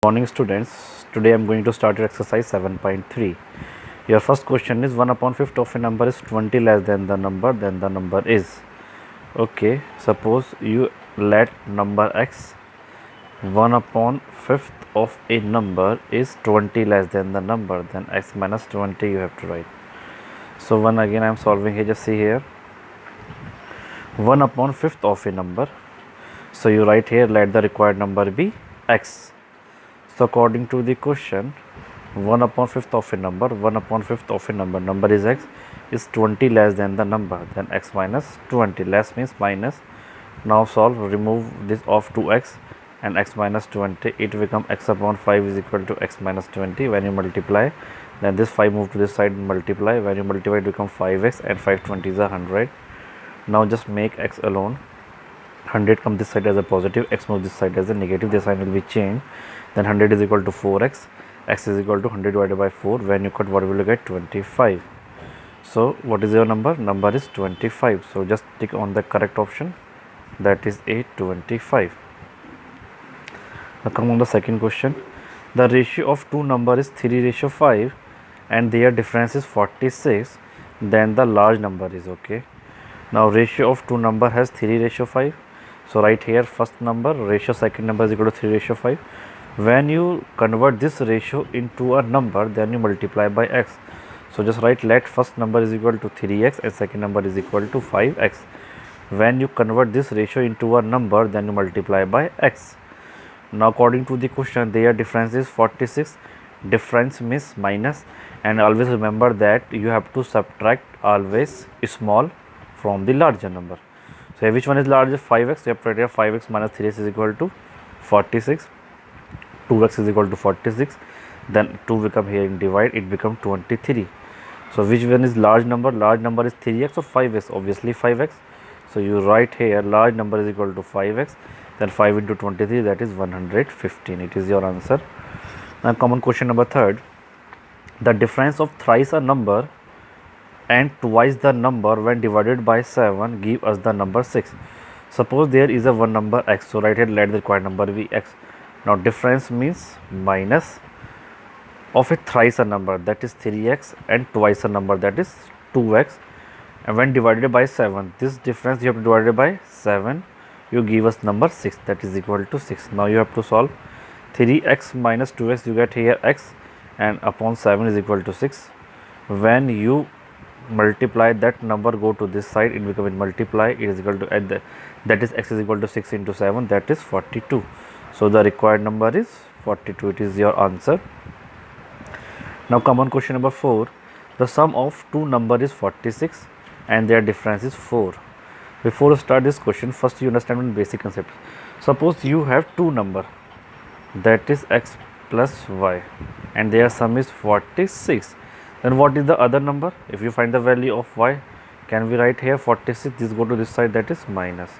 Morning students, today I am going to start your exercise 7.3. Your first question is 1 upon 5th of a number is 20 less than the number, then the number is. Okay, suppose you let number x 1 upon 5th of a number is 20 less than the number, then x minus 20 you have to write. So 1 again I am solving here, just see here 1 upon 5th of a number. So you write here let the required number be x. So according to the question, 1 upon 5th of a number, 1 upon 5th of a number is x, is 20 less than the number, then x minus 20. Less means minus. Now solve, remove this of 2x and x minus 20. It become x upon 5 is equal to x minus 20. When you multiply, then this 5 move to this side and multiply. When you multiply, it become 5x and 520 is 100. Now just make x alone. 100 come this side as a positive, x move this side as a negative. The sign will be changed. Then 100 is equal to 4x, x is equal to 100 divided by 4. When you cut, what will you get? 25. So what is your number? Number is 25. So just tick on the correct option, that is a 25. Now come on the second question. The ratio of two number is 3:5 and their difference is 46, then the large number is. Okay, now ratio of two number has 3:5. So right here first number ratio, second number is equal to 3:5. When you convert this ratio into a number, then you multiply by x. So just write let first number is equal to 3x and second number is equal to 5x. When you convert this ratio into a number, then you multiply by x. Now according to the question, their difference is 46. Difference means minus, and always remember that you have to subtract always small from the larger number. So which one is larger? 5x. So you have to write here 5x minus 3x is equal to 46. 2x is equal to 46. Then 2 become here in divide, it become 23. So which one is large number? Large number is 3x or 5x? Obviously 5x. So you write here large number is equal to 5x. Then 5 into 23, that is 115. It is your answer. Now common question number third. The difference of thrice a number and twice the number when divided by 7 give us the number 6. Suppose there is a one number x. So write here let the required number be x. Now difference means minus of a thrice a number, that is 3x, and twice a number, that is 2x, and when divided by 7, this difference you have to divide it by 7, you give us number 6, that is equal to 6. Now you have to solve 3x minus 2x, you get here x, and upon 7 is equal to 6. When you multiply that number, go to this side, it becomes multiply, it is equal to that is x is equal to 6 into 7, that is 42. So the required number is 42. It is your answer. Now come on question number 4. The sum of two number is 46 and their difference is 4. Before you start this question, first you understand one basic concept. Suppose you have two number, that is x plus y, and their sum is 46. Then what is the other number? If you find the value of y, can we write here 46? This go to this side, that is minus.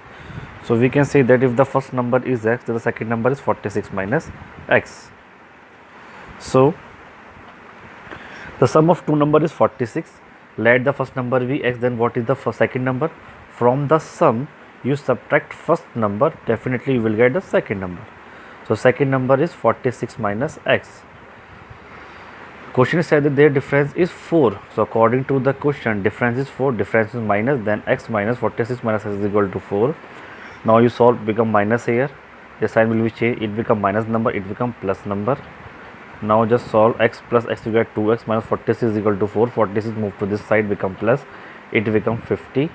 So we can say that if the first number is x, then the second number is 46 minus x. So the sum of two number is 46. Let the first number be x, then what is the second number? From the sum you subtract first number, definitely you will get the second number. So second number is 46 minus x. Question said that their difference is 4. So according to the question, difference is 4, difference is minus, then x minus 46 minus x is equal to 4. Now you solve, become minus here, the sign will be changed, it become minus number, it become plus number. Now just solve x plus x, you get 2x minus 46 is equal to 4. 46 move to this side, become plus, it become 50,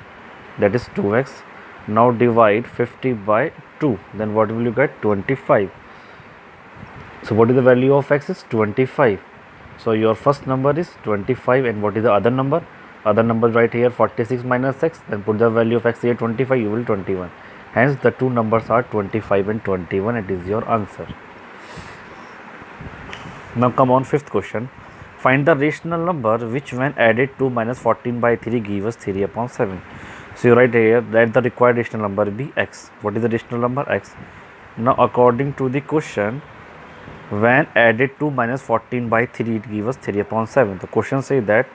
that is 2x. Now divide 50 by 2, then what will you get? 25. So what is the value of x? Is 25. So your first number is 25, and what is the other number? Other number right here 46 minus x, then put the value of x here 25, you will 21. Hence the two numbers are 25 and 21. It is your answer. Now come on fifth question. Find the rational number which when added to minus 14 by 3 give us 3 upon 7. So you write here that the required rational number be x. What is the rational number? X. Now according to the question, when added to minus 14 by 3 it gives us 3 upon 7. The question says that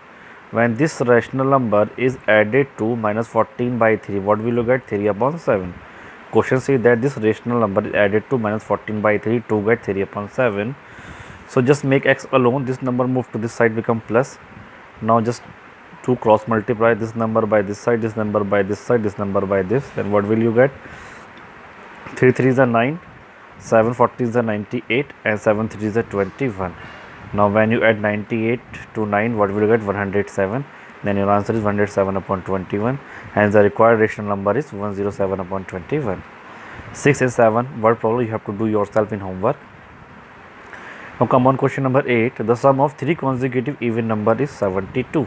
when this rational number is added to minus 14 by 3, what will you get? 3 upon 7. question says that this rational number is added to minus 14 by 3 to get 3 upon 7. So just make x alone, this number move to this side, become plus. Now just to cross multiply this number by this side, this number by this side, this number by this, then what will you get? 3 3 is a 9, 7 40 is a 98, and 7 3 is a 21. Now when you add 98 to 9, what will you get? 107. Then your answer is 107 upon 21. Hence the required rational number is 107 upon 21. 6 and 7 word problem you have to do yourself in homework. Now come on, question number 8. The sum of 3 consecutive even number is 72.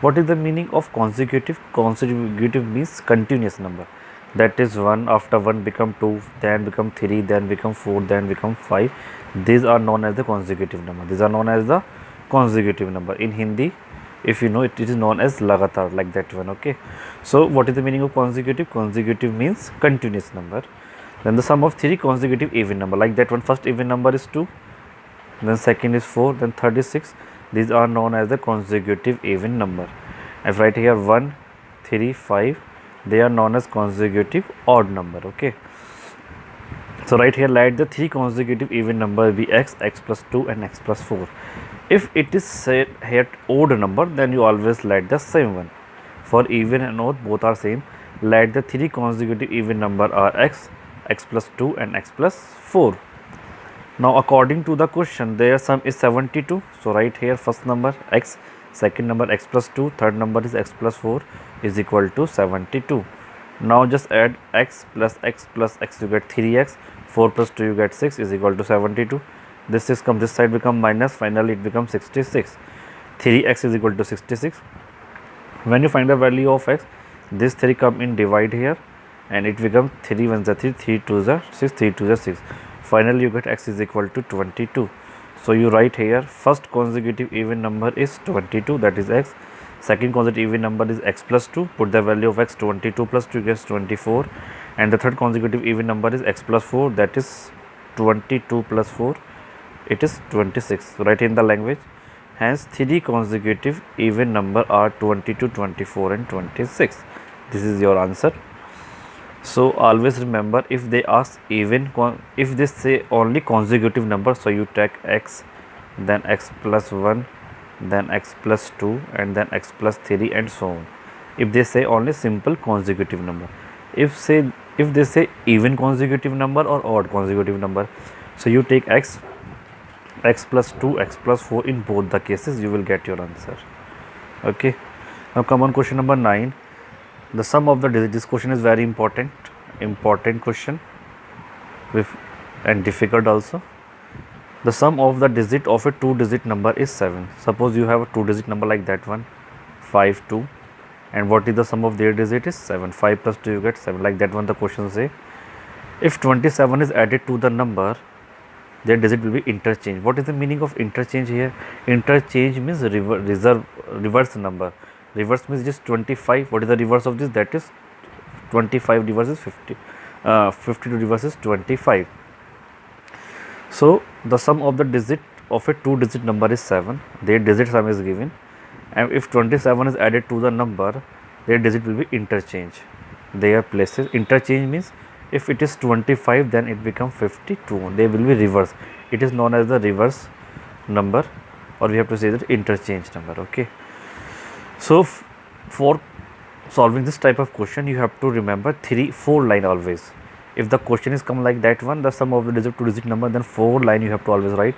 What is the meaning of consecutive? Consecutive means continuous number. That is 1, after 1 become 2, then become 3, then become 4, then become 5. These are known as the consecutive number. These are known as the consecutive number. In Hindi, if you know it, it is known as lagatar, like that one. Okay. So what is the meaning of consecutive? Consecutive means continuous number. Then the sum of 3 consecutive even number, like that one. First even number is 2, then second is 4, then third is 6. These are known as the consecutive even number. If right here 1, 3, 5, they are known as consecutive odd number. Okay. So right here let the 3 consecutive even number be x, x plus 2 and x plus 4. If it is said here odd number, then you always let the same one. For even and odd both are same. Let the 3 consecutive even number are x, x plus 2 and x plus 4. Now according to the question, their sum is 72. So right here first number x, second number x plus 2, third number is x plus 4 is equal to 72. Now just add x plus x plus x, you get 3x, 4 plus 2 you get 6 is equal to 72. This 6 come this side, become minus, finally it becomes 66. 3x is equal to 66. When you find the value of x, this 3 come in divide here and it becomes 3 1 is 3, 3 2 is 6, 3 2 is 6. Finally you get x is equal to 22. So you write here first consecutive even number is 22, that is x. Second consecutive even number is x plus 2, put the value of x, 22 plus 2 gets 24, and the third consecutive even number is x plus 4, that is 22 plus 4, it is 26. Write in the language. Hence 3 consecutive even number are 22, 24 and 26. This is your answer. So always remember, if they ask even, if they say only consecutive number, so you take x, then x plus 1, then x plus 2 and then x plus 3 and so on. If they say only simple consecutive number, if they say even consecutive number or odd consecutive number, so you take x, x plus 2, x plus 4, in both the cases you will get your answer. Okay. Now come on, question number 9. The sum of the digits. This question is very important question and difficult also. The sum of the digit of a 2-digit number is 7. Suppose you have a 2-digit number like that one, 5 2, and what is the sum of their digit is 7. 5 plus 2 you get 7, like that one the question say. If 27 is added to the number, their digit will be interchange. What is the meaning of interchange here? Interchange means reverse number. Reverse means just 25. What is the reverse of this? That is 25 reverse is 50. 52 reverse is 25. So the sum of the digit of a 2-digit number is 7. Their digit sum is given, and if 27 is added to the number, their digit will be interchange. Their places. Interchange means if it is 25, then it becomes 52. They will be reverse. It is known as the reverse number, or we have to say that interchange number. Okay. So for solving this type of question, you have to remember 4 line always. If the question is come like that one, the sum of the digit 2-digit number, then 4 line you have to always write.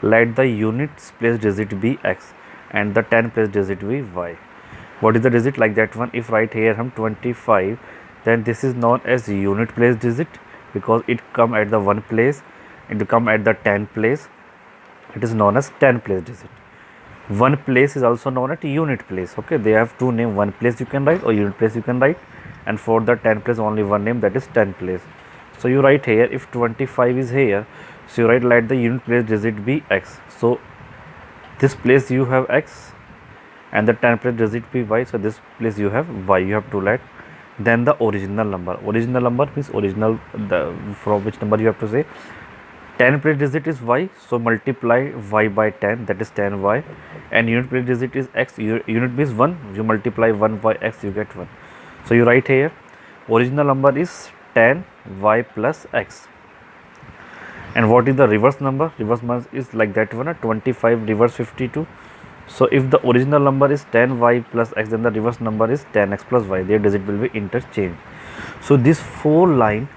Let the units place digit be x and the 10 place digit be y. What is the digit like that one? If write here 25, then this is known as unit place digit, because it come at the 1 place, it come at the 10 place, it is known as 10 place digit. 1 place is also known as unit place. Okay, they have two name, 1 place you can write or unit place you can write, and for the 10 place only one name, that is 10 place. So you write here, if 25 is here, so you write let the unit place digit be x. So this place you have x and the 10 place digit be y, so this place you have y, you have to let. Then the original number means original, from which number you have to say. 10 place digit is y, so multiply y by 10, that is 10y, and unit place digit is x, unit means 1, you multiply 1 by x, you get 1. So you write here original number is 10 y plus x. And what is the reverse number? Reverse number is like that one, 25 reverse 52. So if the original number is 10y plus x, then the reverse number is 10x plus y. Their digit will be interchanged. So this 4 line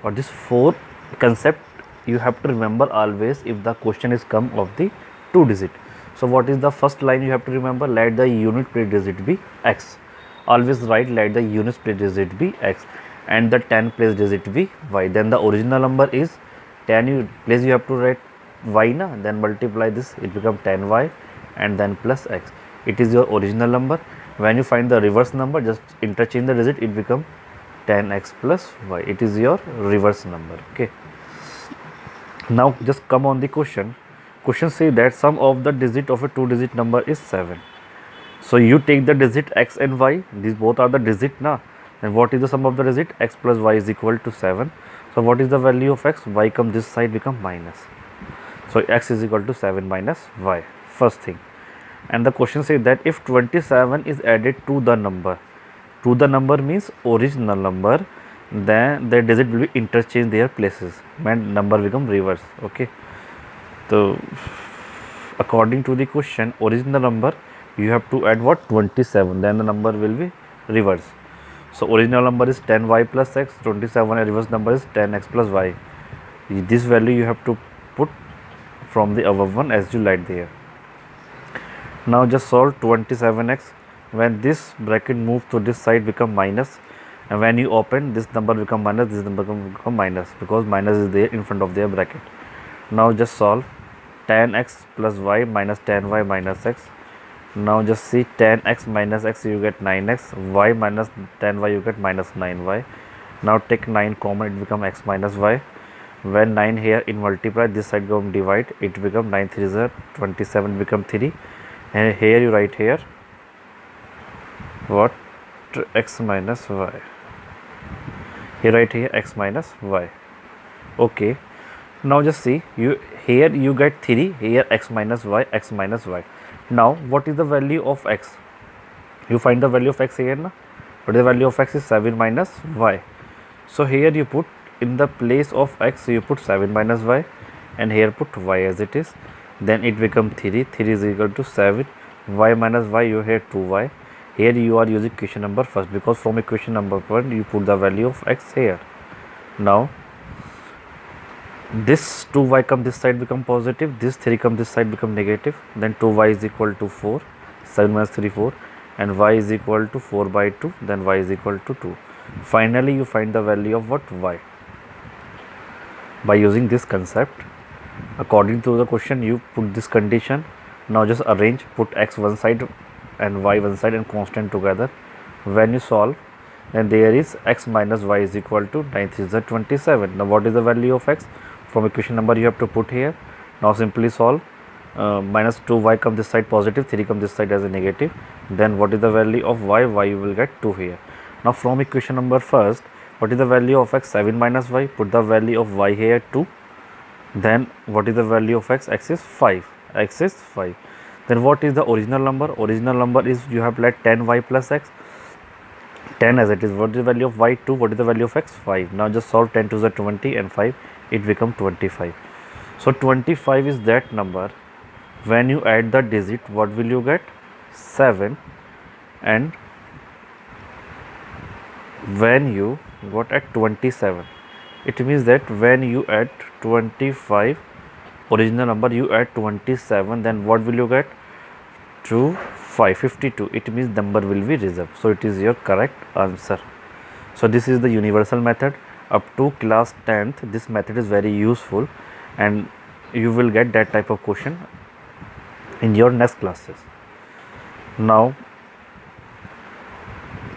or this 4 concept you have to remember always if the question is come of the 2 digit. So what is the first line you have to remember? Let the unit place digit be x. Always write let the unit place digit be x and the 10 place digit be y. Then the original number is 10 place you have to write y na, then multiply this, it become 10y and then plus x. It is your original number. When you find the reverse number, just interchange the digit, it become 10x plus y. It is your reverse number. Okay. Now just come on the question. Question say that sum of the digit of a 2 digit number is 7. So you take the digit x and y, these both are the digit na. And what is the sum of the digit? X plus y is equal to 7. So what is the value of x? Y come this side become minus. So x is equal to 7 minus y. First thing. And the question says that if 27 is added to the number means original number, then the digit will be interchange their places and number become reverse. Okay. So according to the question, original number you have to add what? 27, then the number will be reverse. So original number is 10y plus x, 27 and reverse number is 10x plus y. This value you have to put from the above one as you light there. Now just solve 27x. When this bracket moves to this side become minus, and when you open this number become minus, this number become minus because minus is there in front of their bracket. Now just solve 10x plus y minus 10y minus x. Now just see 10x minus x you get 9x, y minus 10y you get minus 9y. Now take 9 common, it become x minus y. When 9 here in multiply, this side go divide, it become 9 3 is 27 become 3. And here you write here what? X minus y. Here write here x minus y. Okay. Now just see, you here you get 3, here x minus y, x minus y. Now what is the value of x? You find the value of x here na? But the value of x is 7 minus y. So here you put in the place of x you put 7 minus y and here put y as it is. Then it become 3, 3 is equal to 7, y minus y you here 2y. Here you are using equation number first because from equation number 1 you put the value of x here. Now this 2y come this side become positive, this 3 come this side become negative, then 2y is equal to 4, 7 minus 3 4 and y is equal to 4 by 2, then y is equal to 2. Finally you find the value of what? Y. By using this concept, according to the question you put this condition. Now just arrange, put x one side and y one side and constant together. When you solve, then there is x minus y is equal to 9 3 is 27. Now what is the value of x? From equation number you have to put here. Now simply solve. Minus 2y come this side positive, 3 come this side as a negative. Then what is the value of y? Y you will get 2 here. Now from equation number first, what is the value of x? 7 minus y. Put the value of y here 2. Then what is the value of x? X is 5. X is 5. Then what is the original number? Original number is you have let 10y plus x. 10 as it is. What is the value of y? 2. What is the value of x? 5. Now just solve 10 to the 20 and 5. It become 25. So 25 is that number. When you add the digit, what will you get? 7. And when you got at 27, it means that when you add 25 original number, you add 27, then what will you get? 2 5 52. It means number will be reserved. So it is your correct answer. So this is the universal method. Up to class 10th this method is very useful and you will get that type of question in your next classes. Now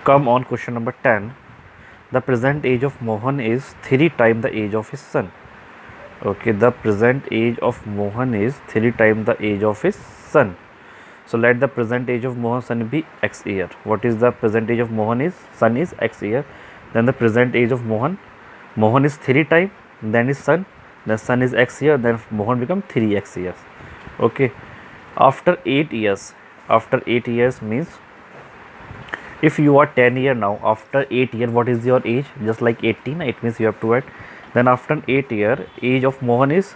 come on question number 10. The present age of Mohan is 3 times the age of his son. Okay, the present age of Mohan is 3 times the age of his son. So let the present age of Mohan's son be x year. What is the present age of Mohan is? Son is x year. Then the present age of Mohan is 3 times, then his son, then son is x year, then Mohan become 3x years. Okay. After 8 years means If you are 10 year now, after 8 year, what is your age? Just like 18, it means you have to add. Then after 8 year, age of Mohan is,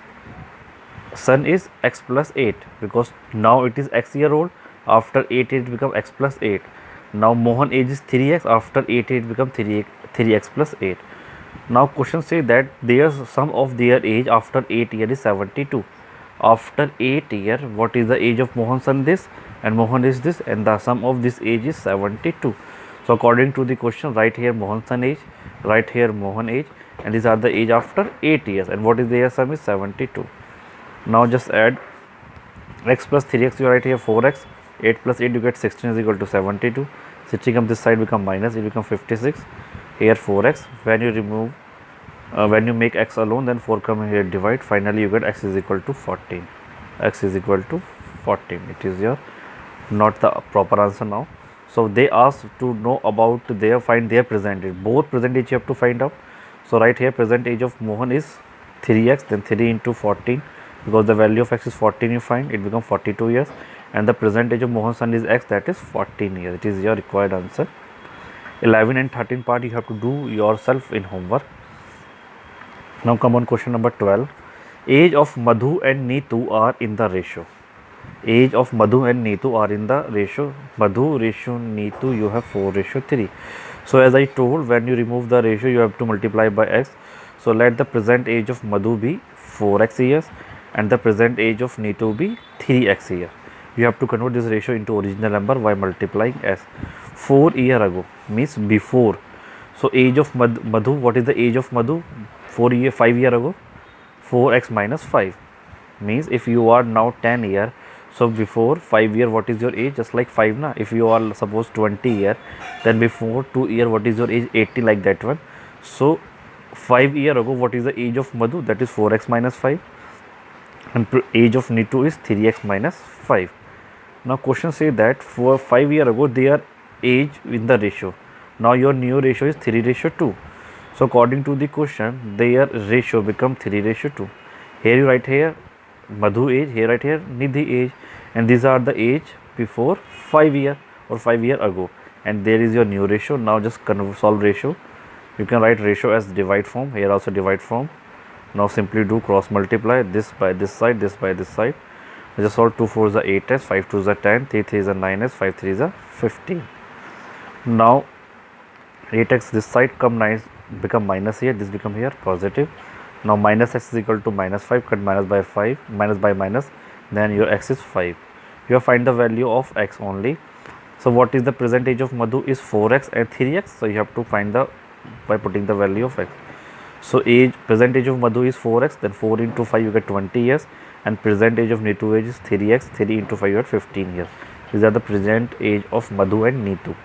son is x plus 8, because now it is x year old. After 8 it become x plus 8. Now Mohan age is 3x. After 8 it become 3x plus 8. Now question say that their sum of their age after 8 year is 72. After 8 year, what is the age of Mohan son? This, and Mohan is this, and the sum of this age is 72. So according to the question, write here Mohan son age, write here Mohan age, and these are the age after 8 years, and what is their sum is 72. Now just add x plus 3x, you write here 4x, 8 plus 8 you get 16 is equal to 72. 16 comes this side become minus, it become 56. Here 4x, when you remove when you make x alone, then 4 come here divide, finally you get x is equal to 14. X is equal to 14. It is your not the proper answer now. So they ask to know about their, find their present age. Both present age you have to find out. So right here present age of Mohan is 3x, then 3 into 14, because the value of x is 14 you find, it becomes 42 years, and the present age of Mohan son is x, that is 14 years. It is your required answer. 11 and 13 part you have to do yourself in homework. Now come on question number 12. Age of Madhu and Neetu are in the ratio. Age of Madhu and Neetu are in the ratio. Madhu ratio Neetu, you have 4:3. So as I told, when you remove the ratio, you have to multiply by x. So let the present age of Madhu be 4x years and the present age of Neetu be 3x year. You have to convert this ratio into original number by multiplying s. 4 years ago means before. So age of Madhu, what is the age of Madhu? 5 years ago. 4x minus 5 means if you are now 10 year, so before 5 year what is your age? Just like 5 na. If you are suppose 20 year, then before 2 year what is your age? 80, like that one. So 5 year ago what is the age of Madhu? That is 4x minus 5, and age of Neetu is 3x minus 5. Now question say that for 5 year ago their age in the ratio. Now your new ratio is 3:2. So according to the question, their ratio become 3:2. Here you write here Madhu age, here write here Nidhi age, and these are the age before 5 year or 5 year ago, and there is your new ratio. Now just solve ratio. You can write ratio as divide form, here also divide form. Now simply do cross multiply, this by this side, this by this side. Just solve 2 4 is 8s, 5 2 is 10, 3 3 is 9s, 5 3 is 15. Now 8x this side come nice, become minus here, this become here positive. Now minus x is equal to minus 5, cut minus by 5, minus by minus, then your x is 5. You have find the value of x only. So what is the present age of Madhu is 4x and 3x. So you have to find the by putting the value of x. So present age of Madhu is 4x, then 4 into 5 you get 20 years, and present age of Neetu age is 3x, 3 into 5 you get 15 years. These are the present age of Madhu and Neetu.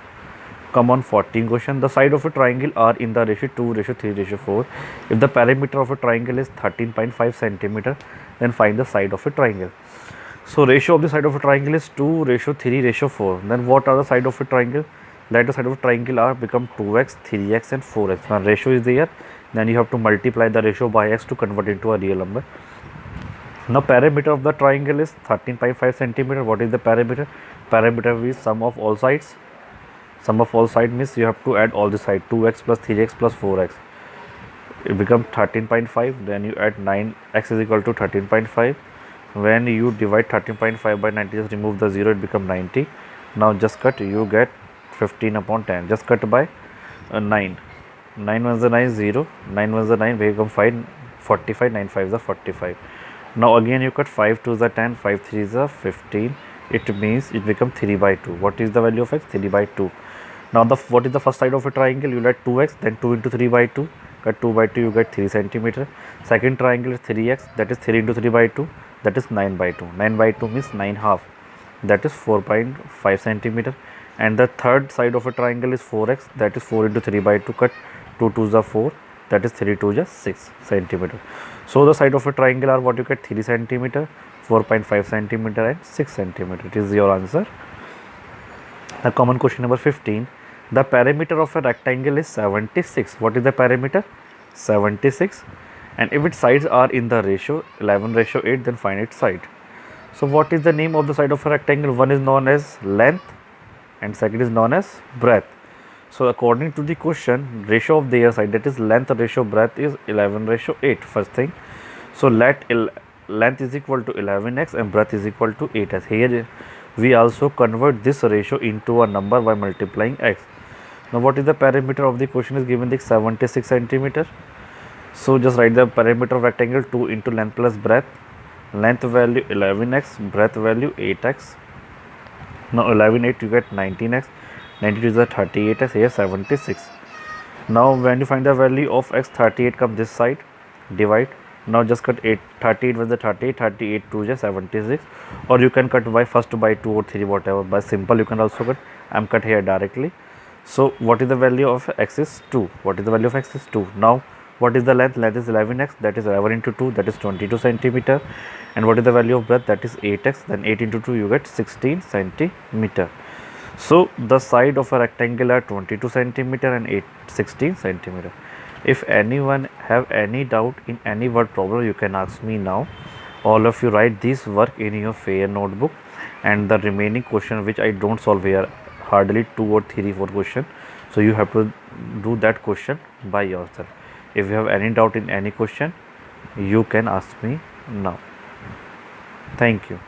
Come on 14 question. The side of a triangle are in the ratio 2:3:4. If the perimeter of a triangle is 13.5 centimeter, then find the side of a triangle. So ratio of the side of a triangle is 2:3:4. Then what are the side of a triangle? Let the side of a triangle are become 2x, 3x and 4x. When ratio is there, then you have to multiply the ratio by x to convert into a real number. Now perimeter of the triangle is 13.5 centimeter. What is the perimeter? Perimeter is sum of all sides. Sum of all sides means you have to add all the side, 2x plus 3x plus 4x. It becomes 13.5. Then you add 9x is equal to 13.5. When you divide 13.5 by 90, just remove the 0, it becomes 90. Now just cut, you get 15 upon 10. Just cut by 9. 9 1 is 9, 0. 9 1 is 9, become 5, 45. 9 5 is 45. Now again you cut 5 2 is 10, 5 3 is 15. It means it becomes 3/2. What is the value of x? 3/2. Now what is the first side of a triangle? You let 2x, then 2 into 3/2. Cut 2/2, you get 3 centimeter. Second triangle is 3x, that is 3 into 3/2, that is 9/2. 9/2 means 9 half, that is 4.5 centimeter. And the third side of a triangle is 4x, that is 4 into 3/2. Cut 2 2 is 4, that is 3 2 is 6 centimeter. So the side of a triangle are what you get 3 centimeter, 4.5 centimeter and 6 centimeter. It is your answer. The common question number 15. The perimeter of a rectangle is 76. What is the perimeter? 76. And if its sides are in the ratio 11:8, then find its side. So what is the name of the side of a rectangle? One is known as length and second is known as breadth. So according to the question, ratio of the air side, that is length ratio breadth, is 11:8. First thing, so length is equal to 11x and breadth is equal to 8x. Here we also convert this ratio into a number by multiplying x. Now what is the perimeter of the question is given, the 76 centimeter. So just write the perimeter of rectangle 2 into length plus breadth. Length value 11x, breadth value 8x. Now 11 8 you get 19x, 92 is a 38x, here 76. Now when you find the value of x, 38 come this side, divide. Now just cut 8, 38 with the 38, 38 2 is 76, or you can cut by first by 2 or 3, whatever, by simple you can also cut. I am cut here directly. So what is the value of x is 2, what is the value of x is 2. Now what is the length, length is 11x, that is 11 into 2, that is 22 centimeter, and what is the value of breadth, that is 8x, then 8 into 2 you get 16 centimeter. So the side of a rectangle are 22 centimeter and 16 centimeter. If anyone have any doubt in any word problem, you can ask me now. All of you write this work in your fair notebook, and the remaining question which I don't solve here, hardly 2 or 3 4 question, so you have to do that question by yourself. If you have any doubt in any question, you can ask me now. Thank you.